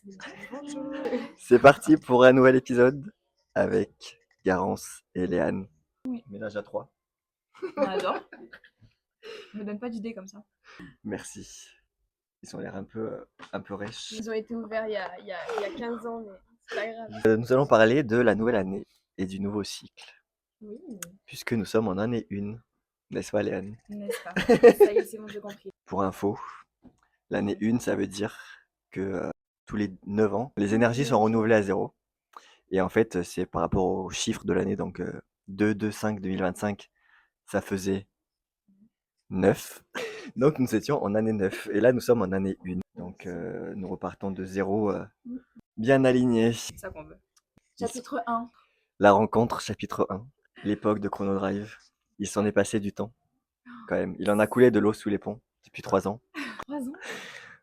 Bonjour. C'est parti pour un nouvel épisode avec Garance et Léane. Oui. Ménage à 3. On adore. Me donne pas d'idée comme ça. Merci. Ils ont l'air un peu rêches. Ils ont été ouverts il y a 15 ans, mais c'est pas grave. Nous allons parler de la nouvelle année et du nouveau cycle, Oui. puisque nous sommes en année 1, n'est-ce pas Léane? N'est-ce pas? Ça y est, c'est bon, j'ai compris. Pour info, l'année 1, ça veut dire que tous les 9 ans, les énergies sont renouvelées à 0. Et en fait, c'est par rapport aux chiffres de l'année, donc 2-2-5-2025, ça faisait 9. Donc nous étions en année 9. Et là, nous sommes en année 1. Donc nous repartons de 0 bien alignés. C'est ça qu'on veut. Chapitre 1. La rencontre, chapitre 1. L'époque de Chrono Drive. Il s'en est passé du temps, quand même. Il en a coulé de l'eau sous les ponts depuis 3 ans. 3 ans?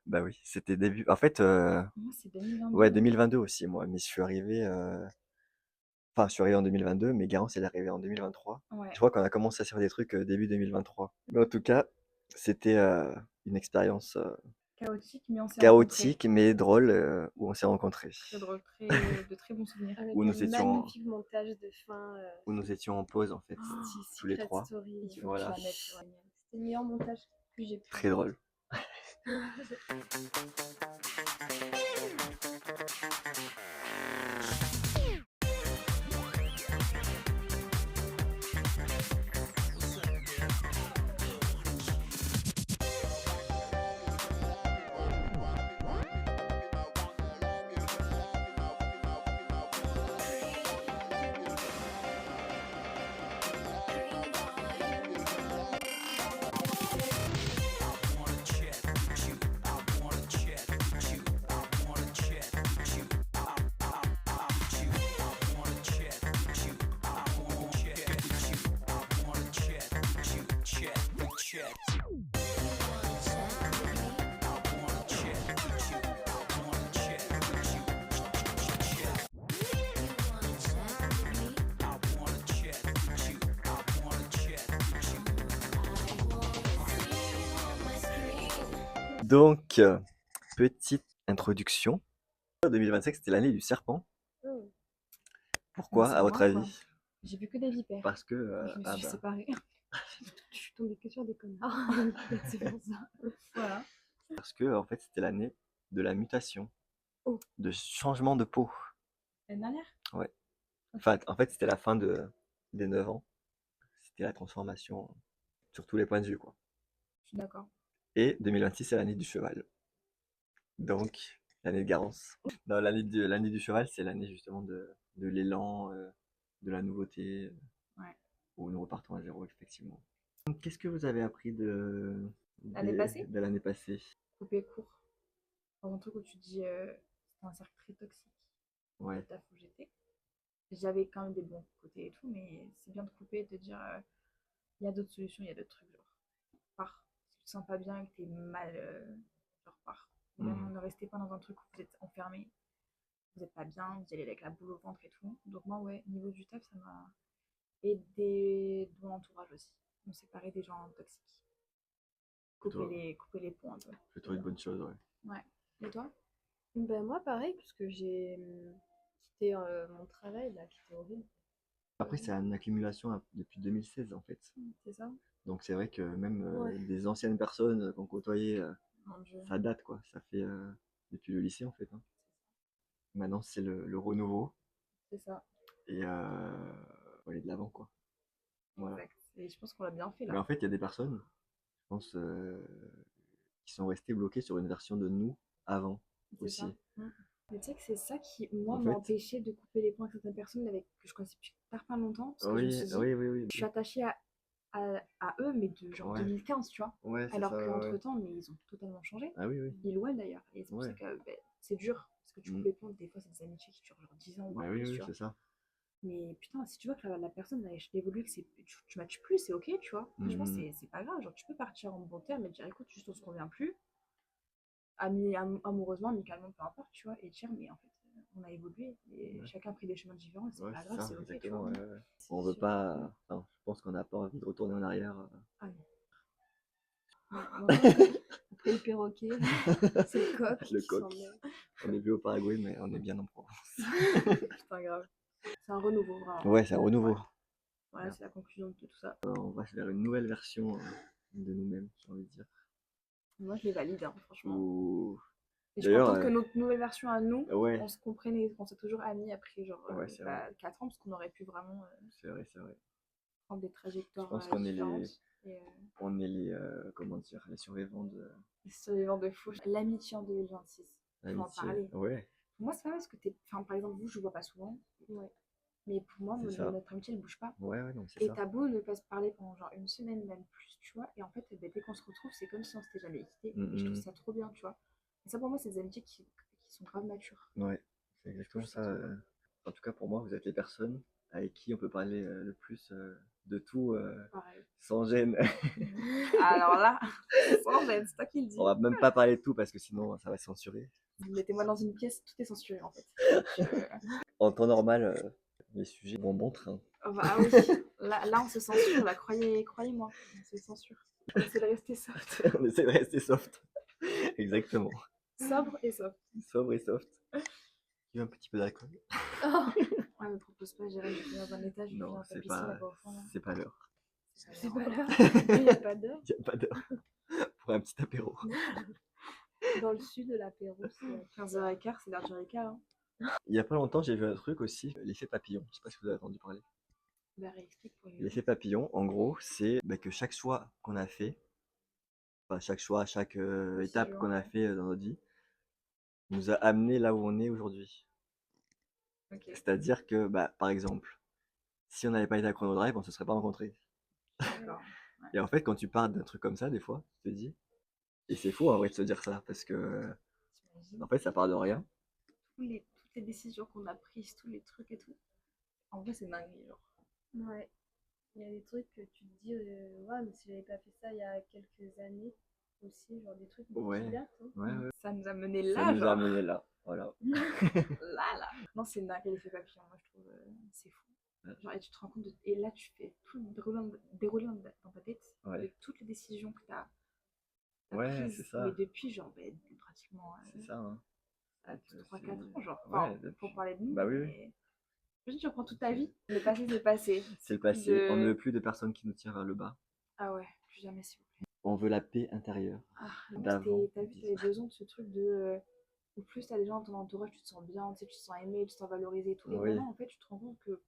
Bah oui, c'était début. En fait, Moi, c'est 2022. ouais, 2022 aussi, moi. Mais je suis arrivé. Enfin, je suis arrivé en 2022, mais Garance, elle est arrivée en 2023. Ouais. Je crois qu'on a commencé à faire des trucs début 2023. Mais en tout cas, c'était une expérience Chaotique, mais on s'est chaotique, mais drôle, où on s'est rencontrés. Très drôle, de très bons souvenirs. Avec Où un nous étions- magnifique montage de fin. Où nous étions en pause, en fait, tous les Secret 3. Story. Il faut Voilà. que je la mette sur la mienne. C'était le meilleur montage que j'ai pu. Très drôle. Donc, petite introduction. 2025, c'était l'année du serpent. Mm. Pourquoi, C'est à votre moi, quoi. avis? J'ai vu que des vipères. Parce que... Je me suis séparée. Je suis tombée que sur des connards. C'est pour ça. Voilà. Parce que, en fait, c'était l'année de la mutation. Oh. De changement de peau. L'année dernière? Enfin, en fait, c'était la fin des 9 ans. C'était la transformation sur tous les points de vue, quoi. Je suis d'accord. Et 2026, c'est l'année du cheval. Donc, l'année de Garance. Non, l'année du cheval, c'est l'année justement de l'élan, de la nouveauté. Ouais. Où nous repartons à 0, effectivement. Qu'est-ce que vous avez appris L'année passée? de l'année passée? Couper court. Dans un truc où tu dis c'est un cercle très toxique. Ouais. Le taf où j'étais. J'avais quand même des bons côtés et tout, mais c'est bien de couper et de dire il y a d'autres solutions, il y a d'autres trucs, genre pars. Si tu te sens pas bien et que t'es mal, genre pars. Vraiment, ne restez pas dans un truc où vous êtes enfermé, vous êtes pas bien, vous allez avec la boule au ventre et tout. Donc moi, ouais, niveau du taf, ça m'a aidé de mon entourage aussi. Me séparer des gens toxiques. Couper les ponts un peu. Plutôt une bonne chose, ouais. Ouais. Et toi? Ben moi, pareil, puisque j'ai quitté mon travail, là, qui était horrible. Après, c'est une accumulation depuis 2016, en fait. C'est ça? Donc c'est vrai que même Ouais. des anciennes personnes qu'on côtoyait, Mon Dieu. ça date, quoi. Ça fait depuis le lycée, en fait. Hein. Maintenant, c'est le renouveau. C'est ça. Et faut aller de l'avant, quoi. Voilà. Exact. Et je pense qu'on l'a bien fait là. Mais en fait, il y a des personnes, je pense, qui sont restées bloquées sur une version de nous avant C'est aussi. ça. Mais tu sais que c'est ça qui, moi, En m'a fait- empêché de couper les ponts avec certaines personnes avec, que je connaissais depuis pas longtemps. Parce que je me Oui, suis dit, oui. je suis attachée à eux, mais de genre Ouais. 2015, tu vois. Ouais, c'est Alors ça, ouais, qu'entre ouais. temps, mais ils ont totalement changé. Ah oui, oui. Ils loin d'ailleurs. Et c'est pour Ouais. ça que c'est dur. Parce que tu coupes les ponts, des fois, c'est des amitiés qui durent genre 10 ans ou Bah plus, oui, tu oui, vois. c'est ça. Mais putain, si tu vois que la personne a évolué, que tu matches plus, c'est ok, tu vois. Franchement, c'est pas grave. Genre, tu peux partir en bon terme et dire écoute, juste on se convient plus. Amoureusement, amicalement, peu importe, tu vois. Et dire, mais en fait, on a évolué et Ouais. chacun a pris des chemins différents et c'est Ouais, pas c'est grave, ça, c'est ok, tu exactement. vois. Ouais, ouais. C'est On veut sûr. pas. Enfin, je pense qu'on n'a pas envie de retourner en arrière. Ah non. Ouais, moi, Et le perroquet, c'est le coq Le qui s'en coq. met. On est plus au Paraguay, mais on est bien en Provence. Putain, grave. C'est un renouveau, vraiment. Ouais, c'est un renouveau. Ouais. Voilà, c'est la conclusion de tout ça. On va vers une nouvelle version de nous-mêmes, j'ai envie de dire. Moi, je les valide, hein, franchement. Ou... Et je suis D'ailleurs, contente que notre nouvelle version à nous, ouais, on se comprenait, qu'on s'est toujours amis après genre ouais, c'est vrai. 4 ans, parce qu'on aurait pu vraiment C'est vrai, c'est vrai. prendre des Je trajectoires pense qu'on est différentes. Et on est comment dire, les survivants de les survivants de fou. L'amitié en 2026, il faut en l'amitié. parler. Ouais, Pour moi, c'est pas parce que t'es. Enfin, par exemple, vous, je vous vois pas souvent. Ouais. Mais pour moi, c'est ça. notre amitié, elle bouge pas. Ouais, ouais, non, c'est Et ça. t'as beau ne pas se parler pendant genre une semaine, même plus, tu vois. Et en fait, dès qu'on se retrouve, c'est comme si on s'était jamais quitté. Et je trouve ça trop bien, tu vois. Et ça, pour moi, c'est des amitiés qui sont grave matures. Ouais, c'est Je exactement trouve ça ça. trop bien. En tout cas, pour moi, vous êtes les personnes avec qui on peut parler le plus de tout Pareil. sans gêne. Alors là, sans gêne, c'est toi qui le dis. On va même pas parler de tout parce que sinon ça va se censurer. Mettez-moi dans une pièce, tout est censuré en fait. En temps normal, les sujets vont bon train. Oh, bah, ah oui, là on se censure, là, croyez-moi, on se censure. On essaie de rester soft. On essaie de rester soft. Exactement. Sobre et soft. Sobre et soft. Tu veux un petit peu d'alcool? Oh, Ouais, me propose pas, j'irai dans un étage, je Non, viens à ta c'est piscine pas, là-bas au fond. Là. c'est pas l'heure. c'est pas l'heure. Il n'y a pas d'heure. Il n'y a pas d'heure pour un petit apéro. Dans le sud, l'apéro, c'est à 15h15, c'est l'heure du Ricard. Hein. Il y a pas longtemps, j'ai vu un truc aussi, l'effet papillon. Je sais pas si vous avez entendu parler. Bah, réexplique pour les gens. L'effet papillon, en gros, c'est que chaque choix qu'on a fait, enfin chaque choix, chaque étape Décision, qu'on a ouais. fait dans notre vie, nous a amené là où on est aujourd'hui. Ok. C'est-à-dire que, par exemple, si on n'avait pas été à Chrono Drive, on se serait pas rencontrés. D'accord. Ouais. Et en fait, quand tu parles d'un truc comme ça, des fois, tu te dis, et c'est fou en vrai de se dire ça, parce que T'imagines en fait, ça part de rien. toutes les décisions qu'on a prises, tous les trucs et tout. En vrai, c'est dingue, genre. Ouais. Il y a des trucs que tu te dis, ouais, mais si j'avais pas fait ça il y a quelques années aussi, genre des trucs qui Ouais, datent. Hein. ouais. Ça nous a mené Ça là, nous a genre. amené là, voilà. Là. Non, c'est dingue, l'effet papillon, moi je trouve, c'est fou. Ouais. Genre, et tu te rends compte, et là tu fais tout dérouler dans ta tête Ouais. de toutes les décisions que t'as Ouais, prises, c'est ça. mais depuis, genre, pratiquement C'est ça, hein. 3-4 ans, genre. Ouais, Enfin, depuis. pour parler de nous, Bah oui, oui. mais imagine, tu reprends toute ta vie, le passé c'est passé. C'est le passé. De- On ne veut plus de personnes qui nous tirent vers le bas. Ah ouais, plus jamais s'il vous plaît. On veut la paix intérieure. Ah, D'avant. t'as vu, t'avais besoin de ce truc de. Au plus t'as des gens dans ton entourage, tu te sens bien, tu sais, tu te sens aimé, tu te sens valorisé et tout. Et Oui. maintenant, en fait, tu te rends compte que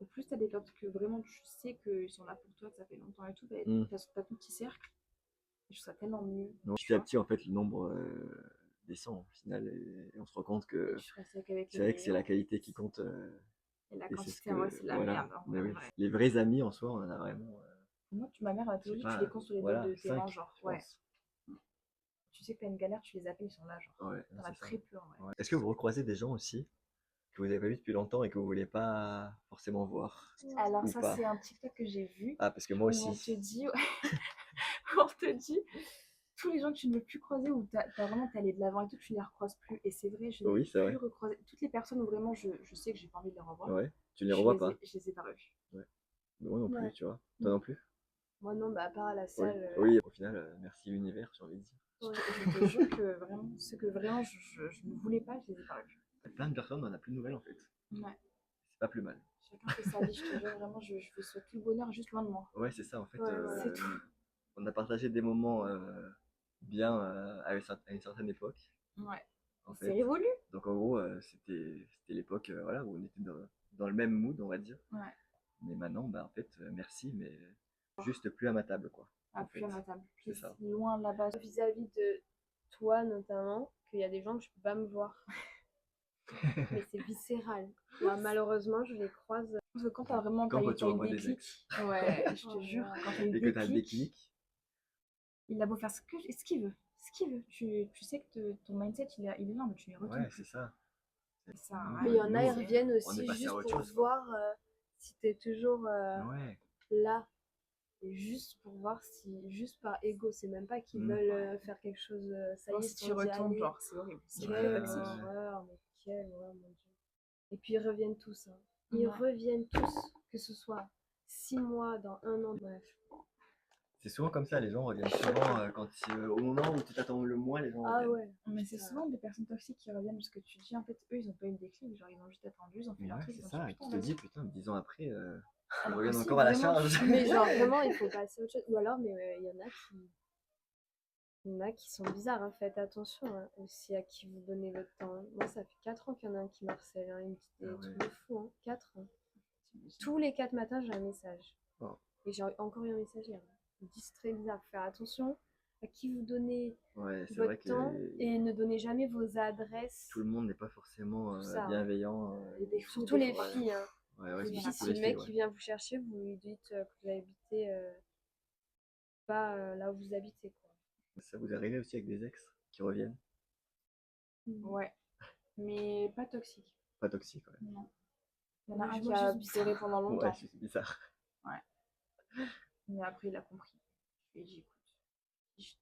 au plus t'as des personnes que vraiment tu sais qu'ils sont là pour toi, que ça fait longtemps et tout, bah, t'as ton petit cercle. Et je trouve ça tellement mieux. Donc, Tu petit à vois. petit, en fait, le nombre descend au final. Et on se rend compte que Tu restes avec c'est les vrai que c'est la meilleurs. qualité qui compte. Et la Et c'est ce quantité, en vrai, que. c'est de la Voilà. merde. Hein, Mais oui. vrai. Les vrais amis en soi, on en a vraiment. Moi, ma mère a Je sais toujours dit, tu pas, les comptes sur les doigts voilà, de tes 5, mains, genre. je Ouais. pense. Tu sais que t'as une galère, tu les appelles, ils sont là, genre. Ouais, T'en c'est as ça. très peu, en vrai. Ouais. Est-ce que vous recroisez des gens aussi que vous n'avez pas vu depuis longtemps et que vous voulez pas forcément voir? Alors, Ou ça, pas? c'est un TikTok que j'ai vu Ah, parce que moi où on te aussi. dit, on te dit, tous les gens que tu ne veux plus croiser, où t'es allé de l'avant et tout, tu ne les recroises plus. Et c'est vrai, je n'ai Oui, c'est plus vrai. recroisé. Toutes les personnes où vraiment je sais que j'ai pas envie de les revoir, Ouais. Tu ne les revois pas. je les ai pas revues. Ouais. Mais moi non plus, Ouais. tu vois. Toi non plus? Moi non, bah à part à la Oui. salle. Oui, au final, merci l'univers, j'ai envie de dire. Ouais. Je te jure que vraiment, ceux que vraiment je ne voulais pas, je les ai pas revus. Plein de personnes, on n'a plus de nouvelles en fait. Ouais. C'est pas plus mal. Chacun fait sa vie, je te jure, vraiment, je vous souhaite tout le bonheur juste loin de moi. Ouais, c'est ça en fait. Ouais, voilà. C'est tout. On a partagé des moments bien à une certaine époque. Ouais. En C'est fait. révolu. Donc en gros, c'était l'époque voilà, où on était dans le même mood, on va dire. Ouais. Mais maintenant, en fait, merci, mais juste plus à ma table, quoi. Ah, En plus fait. à ma table. C'est ça. Loin là-bas. Vis-à-vis de toi notamment, qu'il y a des gens que je peux pas me voir. Mais c'est viscéral. Moi, malheureusement, je les croise. Parce que quand t'as vraiment Quand tu t'as eu revois le des déclic, ex. ouais, je te Oh là jure, là. quand t'as eu le Et que t'as le déclic, déclic. il a beau faire ce qu'il veut. Ce qu'il veut. Tu sais que ton mindset, il est là, mais tu n'y retournes Ouais, c'est plus. ça. Ça sert à Mais rien. il y en a, ils Nous, reviennent on est aussi passé juste à autre pour chose, quoi. voir si t'es toujours Ouais. là. Et juste pour voir si, juste par ego, c'est même pas qu'ils veulent faire quelque chose, ça y est, Si tu ils sont d'y retournes, aller. genre, c'est horrible. C'est Quelle toxique. horreur, mais quelle horreur, mon Dieu. Et puis ils reviennent tous. Hein. Ils Ouais. reviennent tous, que ce soit 6 mois, dans 1 an, bref. C'est souvent comme ça, les gens reviennent souvent au moment où tu t'attends le moins, les gens Ah reviennent. ouais. Mais c'est Ça- souvent des personnes toxiques qui reviennent parce que tu te dis, en fait, eux, ils ont pas eu le déclic, genre, ils ont juste attendu, ils ont fait leur Ouais, truc, c'est ils ont ça. dit, Et tu putain, te dis, vas-y. putain, 10 ans après, ils Alors reviennent que si, encore à la vraiment, charge. Mais genre Ouais. vraiment, il faut passer à autre chose. Ou alors, mais il y en a qui sont bizarres, hein. Faites attention hein, aussi à qui vous donnez votre temps. Moi, ça fait 4 ans qu'il y en a un qui m'harcèle, hein. Il me dit des Ah ouais. trucs de fou, hein. 4 ans. Tous les 4 matins, j'ai un message. Oh. Et j'ai encore eu un message hier. Il me dit, c'est très bizarre. Faire attention à qui vous donnez Ouais, c'est vrai votre que temps et ne donnez jamais vos adresses. tout le monde n'est pas forcément Tout ça, hein. bienveillant. Et des fous, Surtout des les fois. filles. Hein. Ouais, ouais, Je c'est dis, surtout si les le filles, mec ouais. il vient vous chercher, vous lui dites que vous habitez pas là où vous habitez. Quoi. Ça vous est arrivé aussi avec des ex qui reviennent? Ouais. Mais pas toxique. Pas toxiques, ouais. Non. Il y en a Moi, un qui moi, a juste pleuré bizarre. pendant Ouais, longtemps. c'est bizarre. Mais après, il a compris. Je lui ai dit, écoute,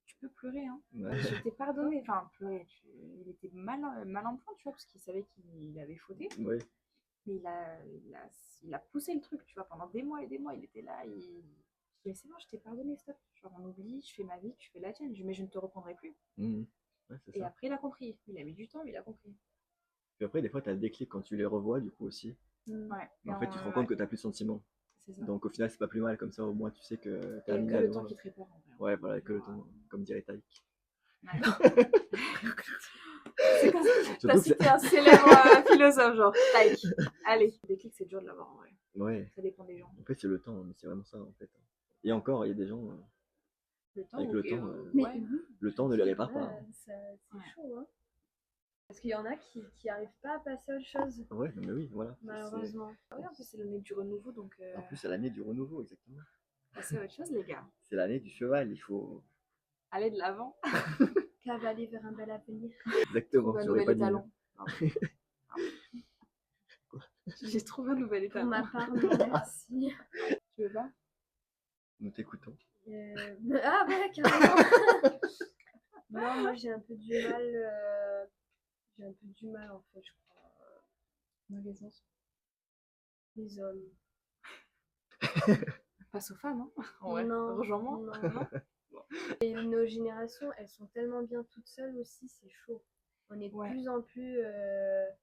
tu peux pleurer, hein. Ouais. Je t'ai pardonné. Enfin, pleurer, il était mal en point, tu vois, parce qu'il savait qu'il avait fauté. Ouais. Mais il a poussé le truc, tu vois, pendant des mois et des mois. Il était là, je dis, c'est bon, je t'ai pardonné, stop. Genre, on oublie, je fais ma vie, tu fais la tienne. Je dis, mais je ne te reprendrai plus. Mhm. Ouais, c'est Et ça. après, il a compris. Il a mis du temps, mais il a compris. Puis après, des fois, t'as le déclic quand tu les revois, du coup aussi. Ouais. Mais en fait, tu te rends compte que t'as plus de sentiments. C'est ça. Donc au final, c'est pas plus mal, comme ça, au moins, tu sais que Et t'as que mis à le temps l'eau. qui te répare, en vrai. Ouais, voilà, que le temps, comme dirait Taïk. Ouais. C'est comme ça. Surtout T'as que cité un célèbre philosophe, genre, Taïk. Allez, le déclic, c'est dur de l'avoir en vrai. ouais, Ça dépend des gens. en fait, c'est le temps, mais c'est vraiment ça, en fait. Et encore, il y a des gens, Le temps, avec le temps, Mais ouais. oui, le temps ne les répare ouais, pas. c'est Ouais. chaud. Hein. Parce qu'il y en a qui n'arrivent pas à passer à autre chose, Ouais, non, mais oui, voilà. malheureusement. Ouais, en plus, c'est l'année du renouveau, donc En plus, c'est l'année du renouveau, exactement. passez à autre chose, les gars. C'est l'année du cheval, il faut. Allez de l'avant. Cavaler vers un bel avenir. Exactement, Trouve un j'aurais nouvel pas dit mieux. étalon. Pardon. J'ai trouvé un nouvel Pour étalon. ma part, non, merci. Tu veux pas? Nous t'écoutons. Ah ouais, carrément. Non, moi j'ai un peu du mal. J'ai un peu du mal en fait, je crois. Dans quel sens? Les hommes. Passe aux femmes, hein. Ouais. Non, Rejoins-moi. non. Et nos générations, elles sont tellement bien toutes seules aussi, c'est chaud. On est de Ouais. plus en plus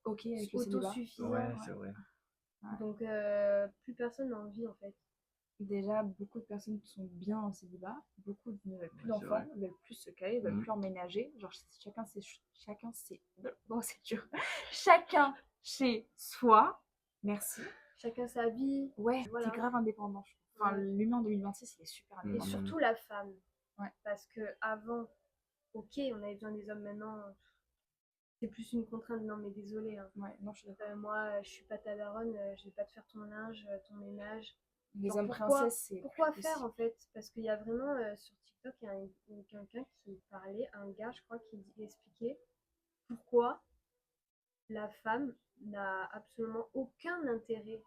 Ok, avec le célibat. autosuffisants. Ouais, c'est vrai. Ouais. Donc plus personne n'a envie en fait. Déjà, beaucoup de personnes sont bien en célibat, beaucoup ne veulent plus Ouais, c'est d'enfants, vrai. ne veulent plus se caler, ne veulent Mhm. plus emménager. Genre, chacun c'est bon, c'est dur. Chacun chez soi. Merci. Chacun sa vie. Ouais, Voilà. t'es grave indépendant. Je trouve. Enfin, Ouais. l'humain en 2026, il est super Et indépendant. surtout la femme. Ouais. Parce que avant, ok, on avait besoin des hommes maintenant. C'est plus une contrainte, non mais désolé. Hein. Ouais, non, je suis d'accord. Moi, je suis pas ta daronne, je vais pas te faire ton linge, ton ménage. Les Genre, hommes pourquoi- princesses, c'est. Pourquoi plus faire possible. en fait? Parce qu'il y a vraiment sur TikTok, il y a quelqu'un qui parlait, un gars, je crois, qui expliquait pourquoi la femme n'a absolument aucun intérêt,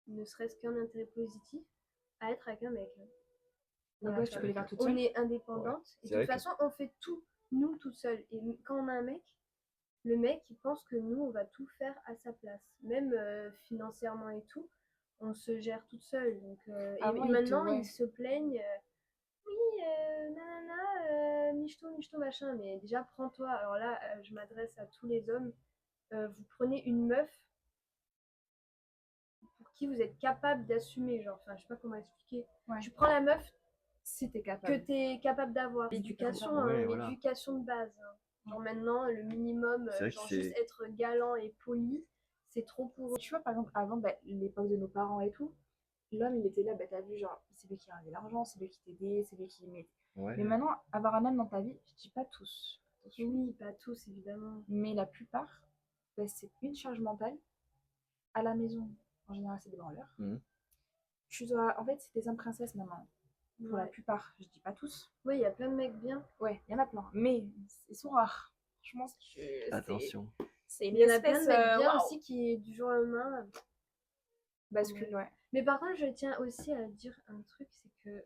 ne serait-ce qu'un intérêt positif, à être avec un mec. Hein. Les Voilà, gosses, tu peux les faire toutes on seules. est indépendante Ouais, et c'est de toute vrai que- façon, on fait tout, nous, toutes seules. Et quand on a un mec, le mec, il pense que nous, on va tout faire à sa place. Même financièrement et tout, on se gère toute seule. Donc, Avant, et il te- maintenant, ouais. ils se plaignent. Oui, nanana, michto, machin. Mais déjà, prends-toi. Alors là, je m'adresse à tous les hommes. Vous prenez une meuf pour qui vous êtes capable d'assumer. Genre, enfin, je sais pas comment expliquer. Ouais. Tu prends la meuf Si t'es que capable. tu es capable d'avoir. L'éducation, Ouais, voilà. l'éducation de base. Hein. Genre maintenant, le minimum, C'est vrai que genre c'est- juste être galant et poli, c'est trop pour eux. Tu vois, par exemple, avant, bah, l'époque de nos parents et tout, l'homme, il était là, bah, t'as vu, genre, c'est lui qui avait l'argent, c'est lui qui t'aidait, c'est lui qui aimait. Ouais. Mais maintenant, avoir un homme dans ta vie, je dis pas tous, attention, Oui, pas tous évidemment. mais la plupart, bah, c'est une charge mentale. À la maison, en général, c'est des branleurs. Mhm. Tu dois, en fait, c'est des hommes princesses maintenant. Pour la Ouais. plupart, je dis pas tous. Oui, il y a plein de mecs bien. Ouais, il y en a plein, mais ils sont rares. Franchement, Attention. c'est une Il y en a plein espèce de mecs bien waouh, aussi qui, du jour au lendemain. bascule, ouais. Mais par contre, je tiens aussi à dire un truc, c'est que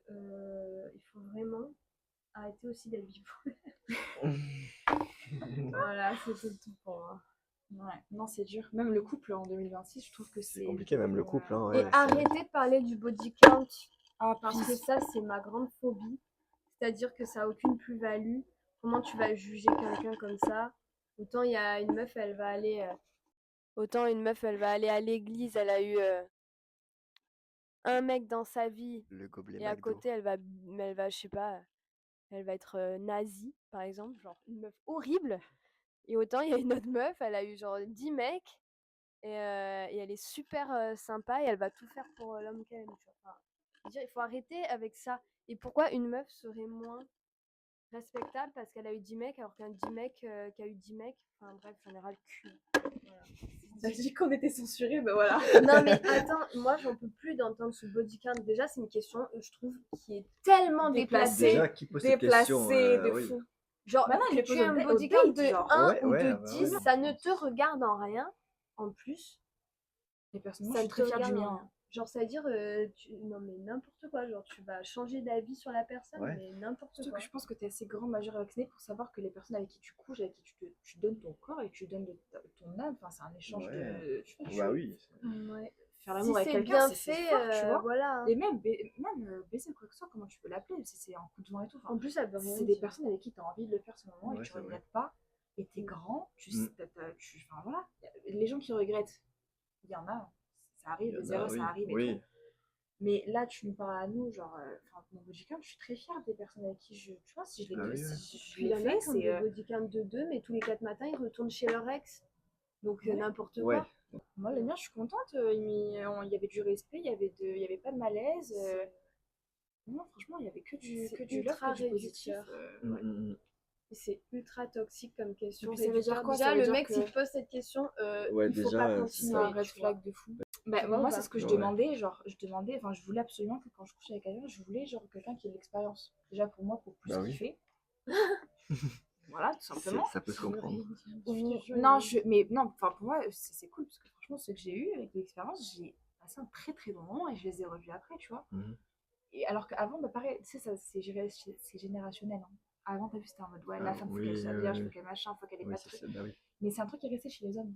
il faut vraiment arrêter aussi d'être bipolaire. Voilà, c'était tout pour moi. Ouais, non, c'est dur. Même le couple en 2026, je trouve que C'est compliqué, même le couple. Hein, Et ouais, c'est- arrêtez de parler du body count. Ah, Parce que ça, c'est ma grande phobie. C'est-à-dire que ça a aucune plus-value. Comment tu vas juger quelqu'un comme ça? Autant il y a une meuf, elle va aller. Autant une meuf, elle va aller à l'église, elle a eu un mec dans sa vie, Le gobelet et à McDo. côté, je sais pas, elle va être nazie, par exemple, genre une meuf horrible. Et autant il y a une autre meuf, elle a eu genre 10 mecs, et elle est super sympa, et elle va tout faire pour l'homme qu'elle aime, tu vois. Enfin, je veux dire, il faut arrêter avec ça. Et pourquoi une meuf serait moins respectable parce qu'elle a eu 10 mecs alors qu'un 10 mecs qui a eu 10 mecs, enfin bref, j'en ai ras le cul. Voilà. T'as dit qu'on était censurés, ben voilà. Non mais attends, moi j'en peux plus d'entendre ce body count. Déjà c'est une question, je trouve, qui est tellement Déplacée. déplacée. Qui pose cette question Déplacé de oui. fou. Genre Bah non, il que le tu pose aies un au body count date, de genre. 1 Ouais, ou ouais, de bah 10, ouais. ça ne te regarde en rien. En plus, Et personnellement, ça je ne suis te très fière du regarde en mien. rien. Genre ça veut dire, non mais n'importe quoi, genre tu vas changer d'avis sur la personne, Ouais. mais n'importe Surtout quoi. que je pense que tu es assez grand, majeur et vacciné pour savoir que les personnes avec qui tu couches, avec qui tu donnes ton corps et tu donnes ton âme, enfin, c'est un échange Ouais. de. Tu vois, Bah oui. Ouais. faire Si l'amour avec c'est quelqu'un, bien c'est fait, fort, tu vois. voilà. Hein. Et même, baiser quoi que ce soit, comment tu peux l'appeler, si c'est en coup de vent et tout. Enfin, En plus, ça veut rien c'est des dire. personnes avec qui tu as envie de le faire ce moment et Ouais, tu c'est vrai. regrettes pas. Et t'es Mm. grand, Mm. enfin voilà. Les gens qui regrettent, il y en a, ça arrive, Il y les en a, erreurs, ça oui. arrive et Oui. tout. Mais là, tu nous parles à nous, genre, enfin, mon bodycam, je suis très fière des personnes avec qui je. Tu vois, si je Ah oui, si je Puis il y l'ai en a fait, qui ont c'est. des body count de 2, mais tous les 4 matins, ils retournent chez leur ex. Donc Ouais. n'importe Ouais. quoi. Moi, le mien, je suis contente. Il y avait du respect, il y avait pas de malaise. Non, franchement, il y avait que C'est du love, ultra que du positif. réducteur. Mm, Ouais. mm, mm. Et c'est ultra toxique comme question. Et puis ça veut dire réducteur. quoi? Déjà, Ça veut le dire mec, que s'il te pose cette question, Ouais, il faut déjà, pas c'est c'est continuer. un red tu vois. flag de fou. Bah, Tu vois ou moi, pas c'est ce que je Ouais. demandais. Genre, enfin, je voulais absolument que quand je couchais avec quelqu'un, je voulais genre quelqu'un qui ait de l'expérience. Déjà pour moi, pour plus Bah oui. kiffer. Voilà, tout simplement. Ça peut se comprendre. Non, mais non, enfin pour moi, c'est cool parce que franchement, ceux que j'ai eu avec de l'expérience, j'ai passé un très très bon moment et je les ai revus après, tu vois. Mhm. Et alors qu'avant, bah pareil, tu sais, c'est générationnel. Hein. Avant, t'as vu, c'était en mode, ouais, la femme, faut qu'elle soit vierge, faut qu'elle machin, faut qu'elle ait Oui, pas de c'est trucs. ça, bah oui. Mais c'est un truc qui est resté chez les hommes.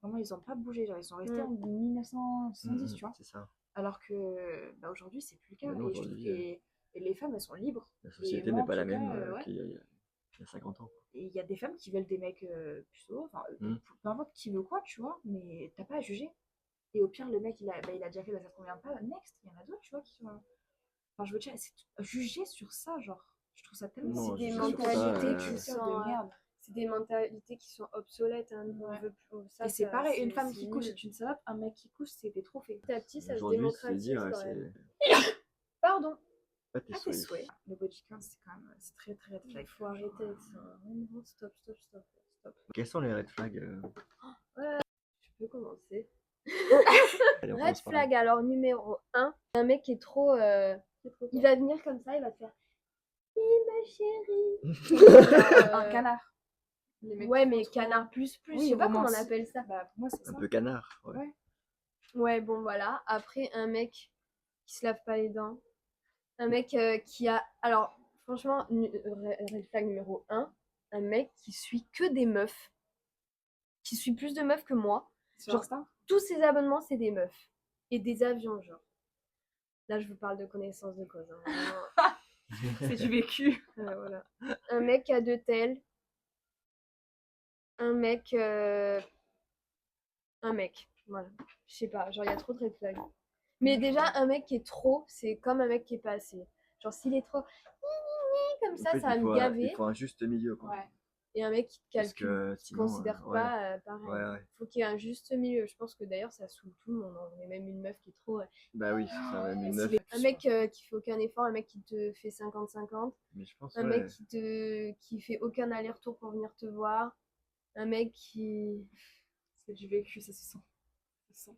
Vraiment, ils ont pas bougé, genre, ils sont restés Mm. en 1970, tu vois. C'est ça. Alors que, bah aujourd'hui, c'est plus le cas. Mais non, Et je trouve aujourd'hui, et les femmes, elles sont libres. la Et société moi, n'est en pas tout la cas, même ouais. qu'il y a 50 ans. Et il y a des femmes qui veulent des mecs plus hauts, enfin, Mm. peu importe qui veut quoi, tu vois, mais t'as pas à juger. Et au pire, le mec, il a déjà fait, bah, ça te convient pas, next, il y en a d'autres, tu vois, qui sont. Enfin, je veux dire, juger sur ça, genre, je trouve ça tellement. Non, C'est des juger sur ça, mentalités qui culture sont. de merde. C'est des mentalités qui sont obsolètes. Hein. Ouais. On veut plus, Et c'est pareil, une femme c'est qui couche, nul. c'est une salope, un mec qui couche, c'est des trophées. Petit à petit, ça se Aujourd'hui, c'est démocratise dire, quand c'est même. Pardon. pas tes Ah, tes souhaits. souhaits. Le body count, c'est quand même, c'est très très red Il flag. faut arrêter avec ça. Non, stop, stop, stop, stop. Quels sont les red flags Je peux commencer. Allez, on Red commence par là. flag, alors numéro 1. Un mec qui est trop. Il va venir comme ça, il va te faire. Ma chérie. Un canard. Les mecs Ouais, trop, mais trop- canard plus, Oui, je sais pas comment on romantique. appelle ça. Bah, pour moi, c'est Un ça. peu canard, ouais. Ouais. Ouais, bon, voilà. Après, un mec qui se lave pas les dents. Un mec qui a. Alors, franchement, red flag numéro 1. Un mec qui suit que des meufs. Qui suit plus de meufs que moi. Sur Genre, Insta. tous ses abonnements, c'est des meufs. Et des avions, genre. Là, je vous parle de connaissance de cause. Hein, vraiment. C'est du vécu. Voilà. Un mec à deux tels. Un mec. Un mec. Voilà. Je sais pas, genre, il y a trop de red flags. Mais déjà, un mec qui est trop, c'est comme un mec qui est pas assez. Genre, s'il est trop comme En ça, fait, ça va me gaver. il faut un juste milieu, quoi. Ouais. Et un mec qui te Parce calcule, que qui te sinon, considère ouais. pas pareil. Ouais. Faut qu'il y ait un juste milieu. Je pense que d'ailleurs, ça saoule tout le monde. Hein. On est même une meuf qui est trop. Bah oui, ça va, une Et meuf. Un mec qui fait aucun effort, un mec qui te fait 50-50, Mais je pense, un ouais, mec qui fait aucun aller-retour pour venir te voir, un mec qui. C'est du vécu, ça se sent. Ça se sent.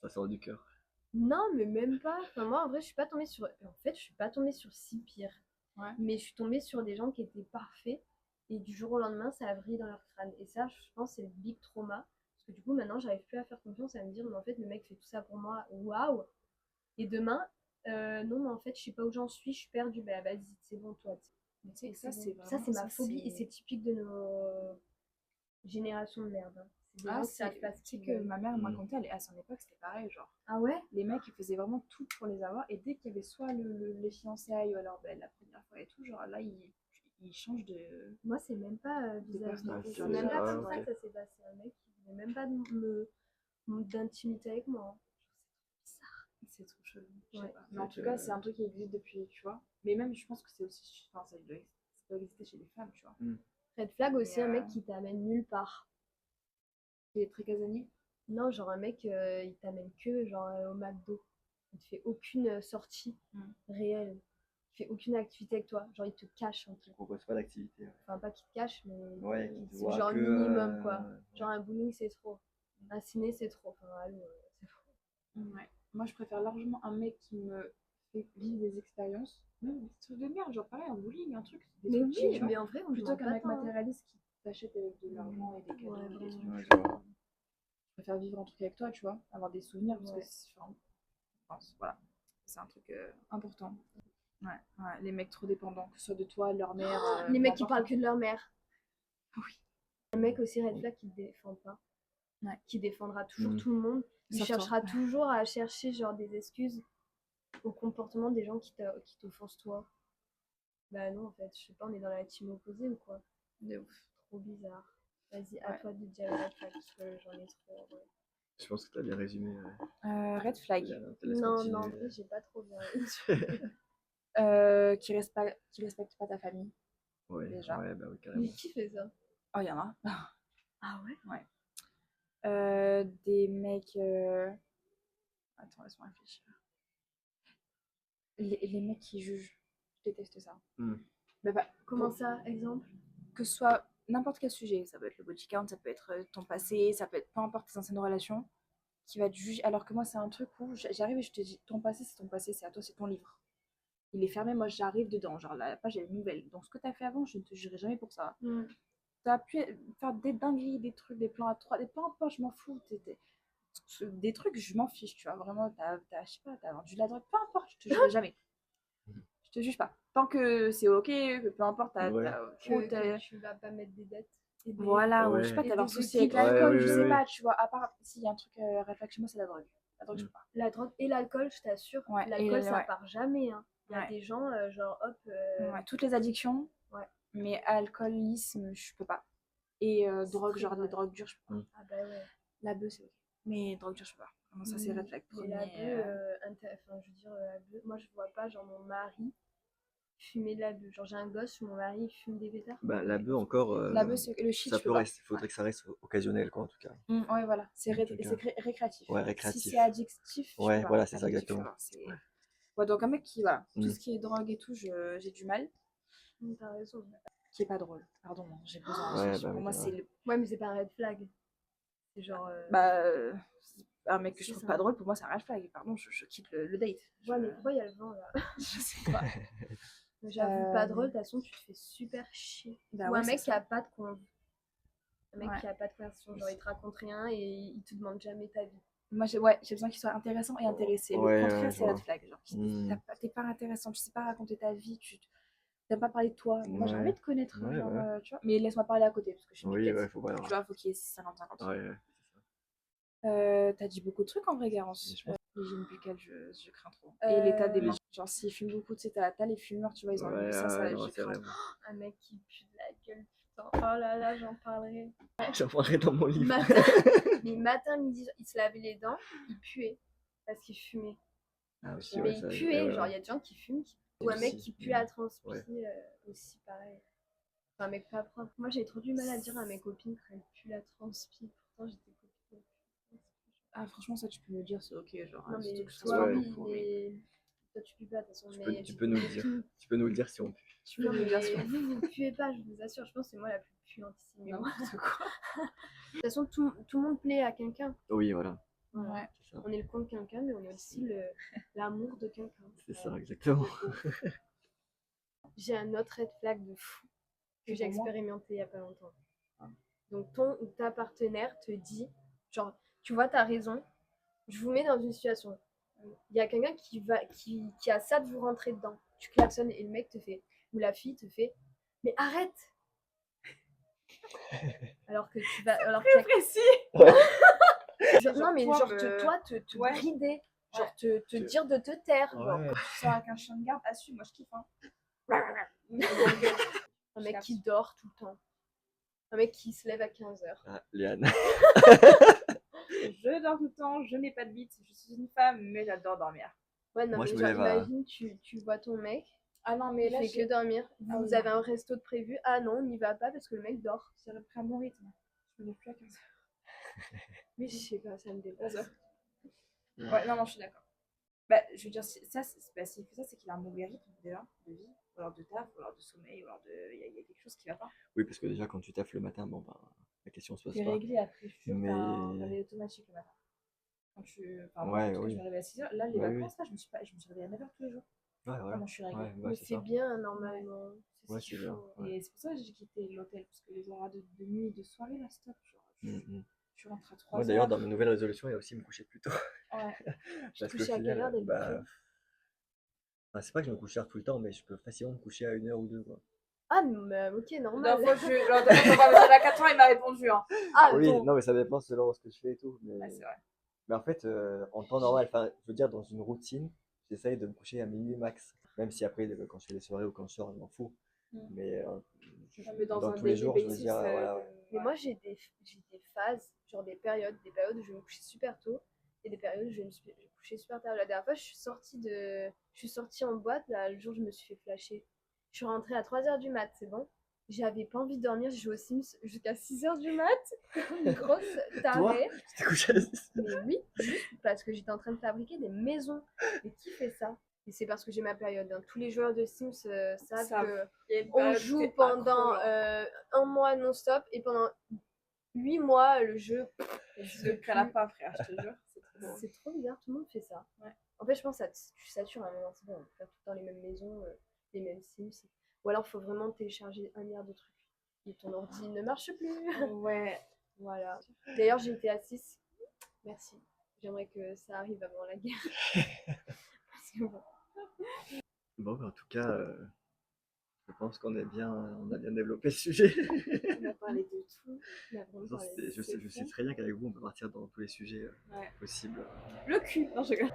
ça sort du cœur. Non, mais même pas. Enfin, moi, en vrai, je suis pas tombée sur. En fait, je suis pas tombée sur si pire. Ouais. Mais je suis tombée sur des gens qui étaient parfaits. Et du jour au lendemain, ça a vrillé dans leur crâne. Et ça, je pense, c'est le big trauma. Parce que du coup, maintenant, j'arrive plus à faire confiance et à me dire, mais en fait, le mec fait tout ça pour moi. Waouh! Et demain, non, mais en fait, je sais pas où j'en suis, je suis perdue. Bah, vas-y, c'est bon, toi. Mais tu sais que Ça, ça, c'est c'est vraiment. ma phobie. Et c'est typique de nos générations de merde. Hein. C'est des Ah, gens qui savent pas ce c'est qu'ils que veulent. ma mère me Mm. racontait, à son époque, c'était pareil, genre. Ah ouais? Les mecs, ils faisaient vraiment tout pour les avoir, et dès qu'il y avait soit les fiançailles, ou alors la première fois et tout, genre là, ils changent de... Moi, c'est même pas vis-à-vis. personne. C'est Ah, même pas ah, comme ça ok. que ça s'est passé. Un mec qui voulait même pas d'intimité avec moi. C'est trop chelou, je sais Ouais. pas. Mais en C'est tout que- cas, c'est un truc qui existe depuis, tu vois. Mais même, je pense que c'est aussi... Enfin, ça doit exister chez les femmes, tu vois. Red flag aussi, Mais, un mec qui t'amène nulle part. Il est très casanier. Non, genre un mec, il t'amène que genre au McDo. Il te fait aucune sortie réelle. Il fait aucune activité avec toi. Genre, il te cache un Tu truc. proposes pas d'activité. Enfin, pas qu'il te cache, mais Ouais, qui te c'est voit genre que, minimum, quoi. Genre un bowling, c'est trop. Un ciné, c'est trop. Enfin, allô, c'est trop. Ouais. Moi, je préfère largement un mec qui me fait vivre des expériences, même des trucs de merde, genre pareil, un bowling, un truc, des Mais trucs oui, chill, tu vois. mais en vrai, on Plutôt demande qu'un pas mec tant, hein. matérialiste qui t'achète avec de l'argent et des cadeaux Ouais, et des vraiment. trucs. Ouais, je vois. Je préfère vivre un truc avec toi, tu vois, avoir des souvenirs, parce que Ouais. je pense, voilà, c'est un truc important. Ouais, ouais, les mecs trop dépendants, que ce soit de toi, de leur mère. Les peu mecs qui importe. parlent que de leur mère. Oui. Un mec aussi red flag qui te défend pas. Ouais. Qui défendra toujours Mm. tout le monde. Il Sauf toi. cherchera toujours à chercher genre des excuses au comportement des gens qui t'offensent toi. Bah non, en fait, je sais pas, on est dans la team opposée ou quoi. De ouf. Trop bizarre. Vas-y, à Ouais. toi de dire les red flags parce que j'en ai trop. Ouais. Je pense que tu as bien résumé. Red flag. Te laisse Non, continuer. en vrai, j'ai pas trop bien. Qui respecte pas ta famille. Ouais, Déjà. ouais, bah oui, Mais carrément. qui fait ça? Oh, il y en a. Ah ouais? Des mecs. Attends, laisse-moi réfléchir. Les mecs qui jugent. Je déteste ça. Mm. Mais bah, Comment ça, exemple? que ce soit n'importe quel sujet, ça peut être le body count, ça peut être ton passé, ça peut être peu importe tes anciennes relations, qui va te juger. Alors que moi, c'est un truc où j'arrive et je te dis ton passé, c'est à toi, c'est ton livre. Il est fermé, moi j'arrive dedans. Genre la page elle est nouvelle. Donc ce que tu as fait avant, je ne te jugerai jamais pour ça. Tu as pu faire des dingueries, des trucs, des plans à trois, des plans à pas, je m'en fous. Des trucs, je m'en fiche, tu vois. Vraiment, je sais pas, t'as vendu de la drogue, peu importe, je te jugerai jamais. Je te juge pas. Tant que c'est ok, que peu importe, Ouais. Que tu vas pas mettre des dettes. Et des... Voilà, ou Ouais. je sais pas, Et t'as leur des souci avec équipes. l'alcool, Ouais, je oui, sais oui, pas, oui. tu vois. À part s'il y a un truc réflexe chez moi, c'est la drogue. La drogue, je peux pas. La drogue et l'alcool, je t'assure, Ouais, l'alcool, et ça ouais. part jamais. Hein. Il y a Ouais. des gens, genre, hop. Ouais, toutes les addictions, Ouais. mais alcoolisme, je peux pas. Et C'est drogue, très genre vrai. les drogues dures, je peux pas. Ah bah ouais. La bœuf, c'est ok. Mais drogue dure, je peux pas. Vraiment, ça, c'est red flag Mais la premier. bœuf, enfin, je veux dire, la bœuf, moi, je vois pas, genre, mon mari fumer de la bœuf. Genre, j'ai un gosse, mon mari fume des pétards. Bah, la bœuf encore, La bœuf, c'est le shit, ça je peux peut pas. rester. Faudrait que ça reste occasionnel, quoi, en tout cas. Ouais, voilà. C'est En tout cas. récréatif. Ouais, Si récréatif. c'est addictif, je Ouais, peux pas. voilà, c'est ça, Addictif, je peux exactement. pas. C'est- Ouais. Ouais, donc un mec qui, voilà, tout Mm. ce qui est drogue et tout, j'ai du mal. T'as raison. Qui est pas drôle. Pardon, j'ai besoin. Ouais, Pour bah oui, moi, c'est c'est vrai. le. Ouais, mais c'est pas un red flag. C'est genre. Bah, un mec que je C'est trouve ça. pas drôle, pour moi, c'est un red flag. Pardon, je quitte le date. Ouais, mais pourquoi il y a le vent là? Je sais pas. J'avoue, pas drôle, de toute façon, tu te fais super chier. Bah Ou ouais, un mec c'est qui ça. a pas de conv. Un mec Ouais. qui a pas de conversation, genre il te raconte rien et il te demande jamais ta vie. Moi, j'ai besoin qu'il soit intéressant et intéressé. Ouais, Le contraire, ouais, je c'est red vois. flag. Genre, Mm. t'es pas intéressant, tu sais pas raconter ta vie, tu t'aimes pas parler de toi. Moi, j'ai Ouais. envie de connaître, Ouais, genre, ouais. tu vois. Mais laisse-moi parler à côté, parce que je suis Oui, biquette. ouais, faut pas. Tu vois, faut qu'il y ait 50-50. Ouais, ouais, T'as dit beaucoup de trucs en vrai, c'est Garance. ça. Je pense. L'hygiène buccale, je crains trop. Et l'état des mains. Genre, s'ils fument beaucoup, tu sais, t'as les fumeurs, tu vois, ils ont Ouais, ça, ouais, non, je c'est crains vrai. trop. Un mec qui pue de la gueule, putain. Oh là là, j'en parlerai. J'en parlerai dans mon livre. Matin, midi, il se lavait les dents, il puait. Parce qu'il fumait. Ah, aussi, Mais ouais, il ça, puait, ouais, genre ouais. il y a des gens qui fument. Ou un mec Aussi. qui pue à transpi, Ouais. aussi pareil. Enfin, un mec pas propre. Moi j'ai trop du mal à dire à mes copines qu'elles puent la transpi. Pourtant j'étais copine. Ah, franchement, ça, tu peux me le dire, c'est ok. Genre, Non surtout mais que je toi Ouais. oui, beaucoup, mais toi tu pues pas de toute façon. Mais Tu peux nous le dire. tout. Tu peux nous le dire si on pue. Tu peux Non me mais le dire, si on vous puez pas, je vous assure. Je pense que c'est moi la plus puante ici. Mais bon. De n'importe quoi. toute façon tout le monde plaît à quelqu'un. Oui, voilà. Voilà. Ouais. C'est ça. On est le compte de quelqu'un, mais on est aussi l'amour de quelqu'un. C'est ça, exactement. J'ai un autre red flag de fou que C'est j'ai pour moi. expérimenté il y a pas longtemps. Ah. Donc ton ou ta partenaire te dit, genre, tu vois, t'as raison, je vous mets dans une situation. Il y a quelqu'un qui a ça de vous rentrer dedans. Tu klaxonnes et le mec te fait, ou la fille te fait, mais arrête. Alors que tu vas. Alors Très précis. non, mais toi, genre, me- toi, te Ouais. brider. Genre, Ouais. te dire de te taire. Genre, Ouais. Quand tu sors avec un chien de garde, assume, moi je kiffe. Hein. un mec qui dort tout le temps. Un mec qui se lève à 15h. Ah, Léane. Je dors tout le temps, je n'ai pas de bite, je suis une femme, mais j'adore dormir. Ouais, non, Moi, mais je me genre, lève à- imagine, tu vois ton mec, Ah non, mais il là, fait que dormir. Ah Vous oui, avez non. un resto de prévu. Ah non, on n'y va pas parce que le mec dort. j'ai repris à mon rythme. Je me lève plus à 15h. Mais je sais pas, ça me dépasse. 11h. Ouais, non, je suis d'accord. Bah, je veux dire, s'il fait ça, c'est qu'il a un mauvais rythme déjà de vie, ou alors de taf, ou alors de sommeil, ou alors de. Il y a quelque chose qui va pas. Oui, parce que déjà, quand tu taffes le matin, bon, ben, la question se pose C'est pas. réglé après, je suis sûre que Mais- t'as un réveil automatique le matin. Quand enfin, moi, Ouais, en tout cas, oui. je me réveille à 6h. Là, les Ouais, oui. vacances, là, je me suis réveillée à 9h tous les jours. Ouais, voilà. Comment je suis réglée. Ouais, Mais ouais, c'est bien, normalement. Ouais, ce qu'il c'est bien. faut. Ouais. Et c'est pour ça que j'ai quitté l'hôtel, parce que les horaires de nuit et de soirée, là, stop. Genre, je rentre à 3h. Moi, d'ailleurs, dans mes nouvelles résolutions, il y a aussi me coucher plus tôt. Ouais. Parce couches qu'au à quelle final, heure d'habitude enfin, c'est pas que je me couche tard tout le temps, mais je peux facilement me coucher à 1h ou 2. Quoi. Ah, mais ok, La normal. dernière fois, genre, quand on va me dire à 4 ans, il m'a répondu. Hein. Ah, Oui, bon. non, mais ça dépend selon ce que je fais et tout. Mais, Ouais, c'est vrai. mais en fait, en temps normal, enfin, je veux dire, dans une routine, j'essaye de me coucher à minuit max. Même si après, quand je fais des soirées ou quand je sors, je m'en fous. Mais, Mais dans un tous les daily jours, je veux basis, dire, voilà. Ouais. Mais moi, j'ai des phases, genre des périodes où je vais me coucher super tôt et des périodes où je vais me coucher super tard. La dernière fois, je suis sortie en boîte, là, le jour où je me suis fait flasher. Je suis rentrée à 3h du mat, c'est bon. J'avais pas envie de dormir, j'ai joué aux Sims jusqu'à 6h du mat. Une grosse tarée. Tu t'es couché à 6. Mais oui, juste parce que j'étais en train de fabriquer des maisons. Mais qui fait ça? Et c'est parce que j'ai ma période. Hein. Tous les joueurs de Sims savent que Il y a une on période où joue t'es pendant accro, genre. un mois non-stop et pendant 8 mois, le jeu. Je le cala pas, frère, je te jure. C'est trop drôle. C'est trop bizarre, tout le monde fait ça. Ouais. En fait, je pense que tu satures à un moment. C'est bon, on peut faire tout le temps les mêmes maisons, les mêmes Sims. Ou alors, il faut vraiment télécharger 1 milliard de trucs. Et ton ordi ne marche plus. Ouais. Voilà. D'ailleurs, j'ai été à 6. Merci. J'aimerais que ça arrive avant la guerre. Parce que bon. Bon, bah, en tout cas, je pense qu'on a bien développé le sujet. On a parlé de tout. On a vraiment Genre, parlé je de- sais très bien qu'avec vous, on peut partir dans tous les sujets Ouais. possibles. Le cul. Non, je rigole.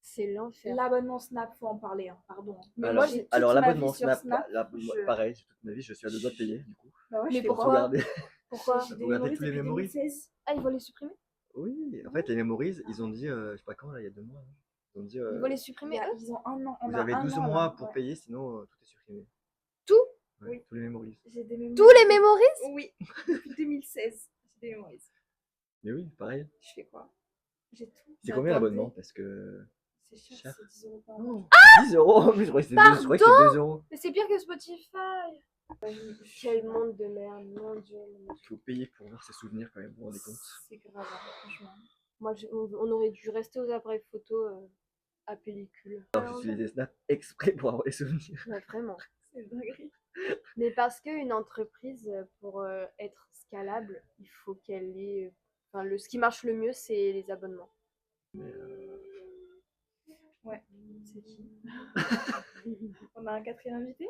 C'est l'enfer. L'abonnement Snap, faut en parler, hein. Pardon. Mais alors, moi, j'ai toute alors ma l'abonnement vie sur Snap, Snap, pareil, toute ma vie, je suis à 2 doigts de payer, du coup. Bah ouais, Mais je fais pourquoi quoi Regardez. Pourquoi J'ai Vous regardez démémorisé tous les depuis memories 2016. Ah, ils vont les supprimer Oui, en fait, les Memories, ils ont dit, je sais pas quand, là, il y a 2 mois, hein, ils ont dit, Ils vont les supprimer, eux Ils ont 1 an. vous On a avez 1 12 an, mois là. pour Ouais. payer, sinon tout est supprimé. Tout Ouais, Oui. tous les Memories. J'ai des mémoires. Tous les Memories Oui, depuis 2016. J'ai des mémoires. Mais oui, pareil. Je fais quoi? J'ai tout. C'est J'ai combien attendez. l'abonnement? Parce que. C'est cher, Cher. c'est 10 € par Oh, mois. 10 euros. Je croyais que c'était 2 €. Mais c'est pire que Spotify. Quel monde de merde, mon dieu. Il faut payer pour voir ses souvenirs quand même, vous vous rendez compte? C'est grave, hein, franchement. Moi, on aurait dû rester aux appareils photo à pellicule. Alors, j'utilisais Snap exprès pour avoir les souvenirs. Ouais, vraiment. C'est une dinguerie. Mais parce qu'une entreprise, pour être scalable, il faut qu'elle ait. Enfin, ce qui marche le mieux, c'est les abonnements. Ouais. C'est qui? On a un 4e invité?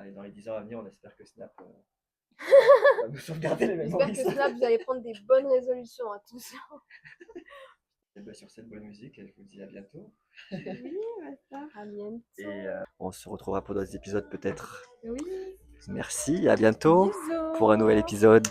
Et dans les 10 ans à venir, on espère que Snap va nous sauvegarder les J'espère mémoires. que Snap, vous allez prendre des bonnes résolutions à tous. Et bah, sur cette bonne musique, je vous dis à bientôt. Oui, basta. À bientôt. Et on se retrouvera pour d'autres épisodes peut-être. Oui. Merci, à bientôt Bisous. pour un nouvel épisode.